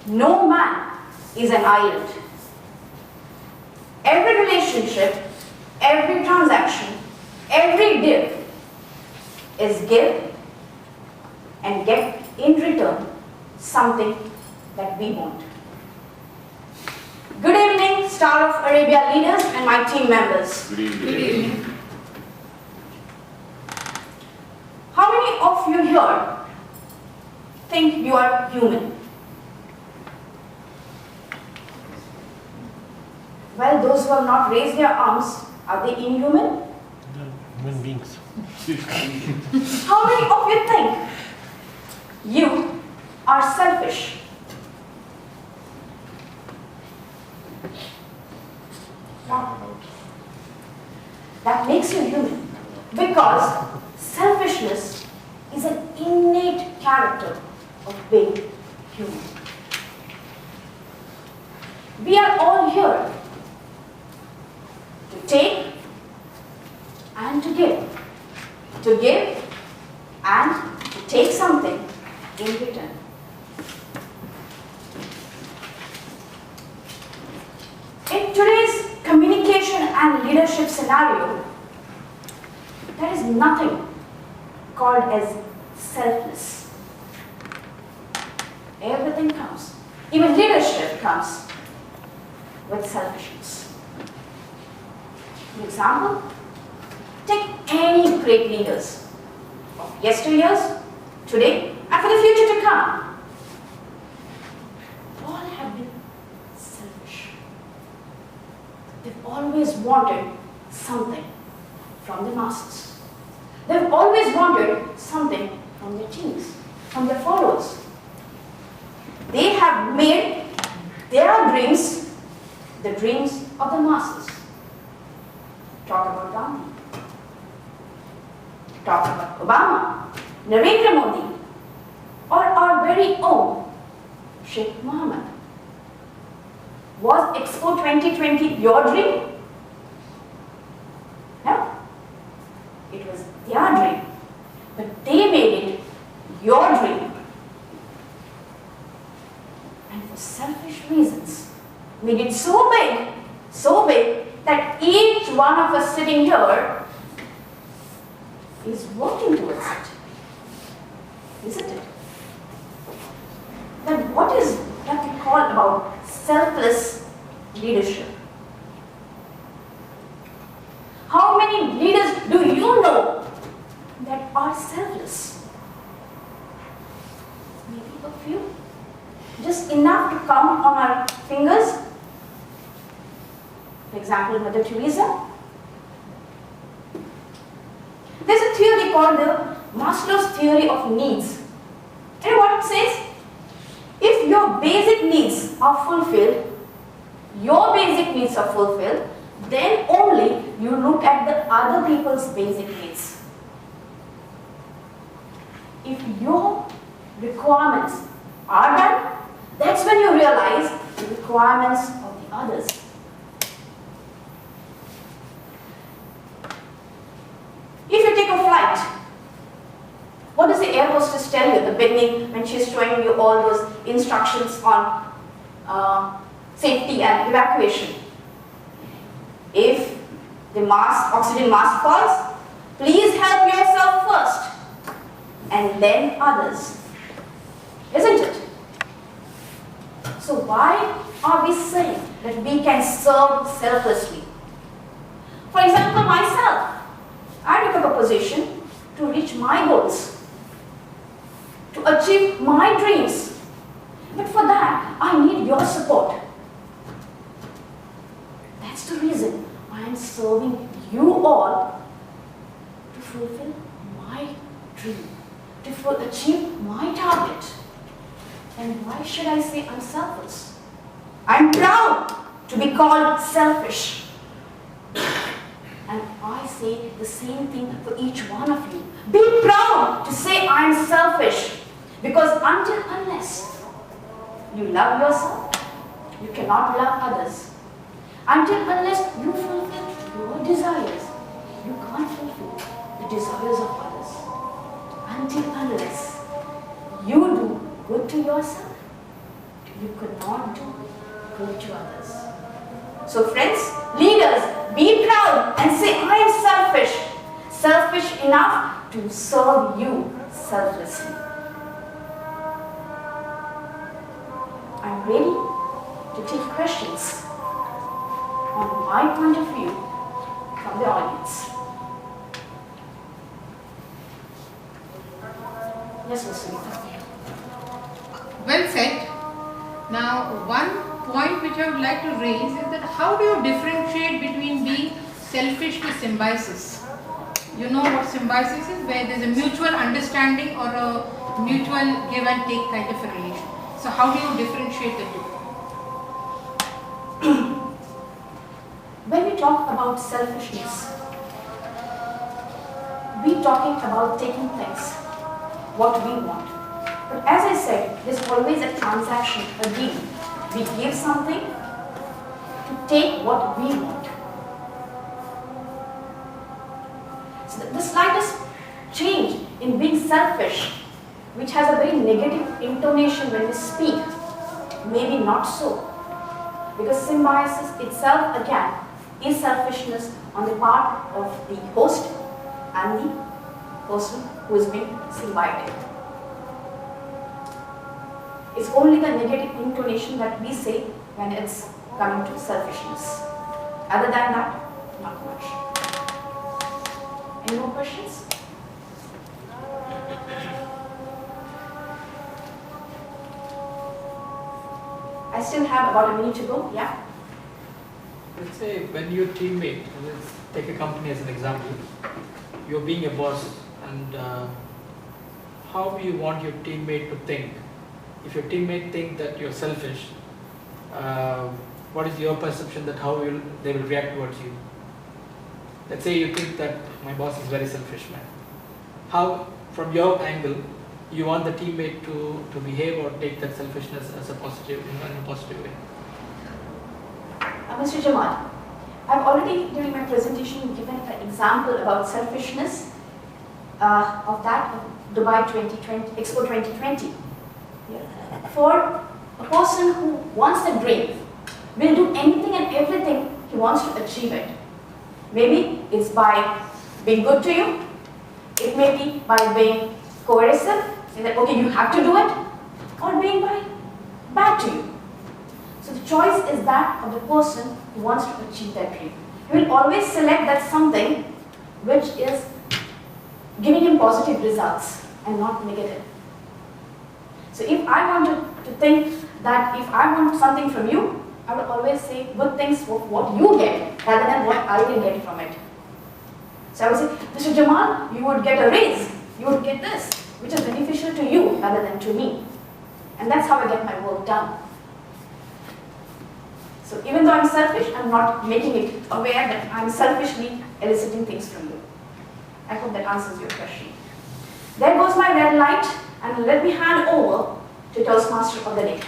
No man is an island. Every relationship, every transaction, every deal is give and get in return something that we want. Good evening, Star of Arabia leaders and my team members. Good evening. How many of you here think you are human? Well, those who have not raised their arms, are they inhuman? Human beings. How many of you think you are selfish? That makes you human, because selfishness is an innate character of being human. We are all here to take and to give and to take something in return. In today's communication and leadership scenario, there is nothing called as selfless. Everything comes, even leadership comes with selfishness. For example, take any great leaders of yesteryears, today, and for the future to come. All have been selfish. They've always wanted something from the masses. They've always wanted something from their teams, from their followers. They have made their dreams the dreams of the masses. Talk about Gandhi. Talk about Obama, Narendra Modi, or our very own Sheikh Mohammed. Was Expo 2020 your dream? No. It was their dream, but they made it your dream. And for selfish reasons, made it so big that each one of us sitting here is working towards it. Isn't it? Then what is that we call about selfless leadership? How many leaders do you know that are selfless? Maybe a few. Just enough to count on our fingers. For example, Mother Teresa. There's a theory called the Maslow's theory of needs. You know what it says? If your basic needs are fulfilled, then only you look at the other people's basic needs. If your requirements are done, that's when you realize the requirements of the others. If you take a flight, what does the air hostess tell you at the beginning when she's showing you all those instructions on safety and evacuation? If the oxygen mask falls, please help yourself first and then others. Isn't it? So why are we saying that we can serve selflessly? For example, myself, I took up a position to reach my goals, to achieve my dreams. But for that, I need your support. That's the reason I am serving you all to fulfill my dream, to achieve my target. And why should I say I'm selfless? I'm proud to be called selfish. And I say the same thing for each one of you. Be proud to say I'm selfish. Because unless you love yourself, you cannot love others. Unless you fulfill your desires, you can't fulfill the desires of others. Unless you do good to yourself, you you could not do good to others. So friends, leaders, be proud and say, I am selfish enough to serve you selflessly. I am ready to take questions on my point of view from the audience. Yes, Ms. Sunita. Well said. Now, one point which I would like to raise is that how do you differentiate between being selfish to symbiosis? You know what symbiosis is, where there is a mutual understanding or a mutual give and take kind of a relation. So how do you differentiate the two? When we talk about selfishness, we're talking about taking things, what we want. But as I said, there's always a transaction, a deal. We give something to take what we want. So the slightest change in being selfish, which has a very negative intonation when we speak, maybe not so. Because symbiosis itself, again, is selfishness on the part of the host and the person who is being symbioted. It's only the negative intonation that we say when it's coming to selfishness. Other than that, not much. Any more questions? I still have about a minute to go. Yeah? Let's say when your teammate, let's take a company as an example, you're being a boss, and how do you want your teammate to think? If your teammate think that you're selfish, what is your perception that how they will react towards you? Let's say you think that my boss is very selfish, man. How, from your angle, you want the teammate to behave or take that selfishness as a positive, in a positive way? Mr. Jamal, I've already during my presentation given an example about selfishness of that of Dubai 2020, Expo 2020. For a person who wants a dream, will do anything and everything he wants to achieve it. Maybe it's by being good to you, it may be by being coercive, saying that okay, you have to do it, or being by bad to you. So the choice is that of the person who wants to achieve that dream. He will always select that something which is giving him positive results and not negative. So if I want to think that if I want something from you, I will always say good things for what you get rather than what I will get from it. So I would say, Mr. Jamal, you would get a raise, you would get this, which is beneficial to you rather than to me. And that's how I get my work done. So even though I'm selfish, I'm not making it aware that I'm selfishly eliciting things from you. I hope that answers your question. There goes my red light, and let me hand over to Toastmaster of the day.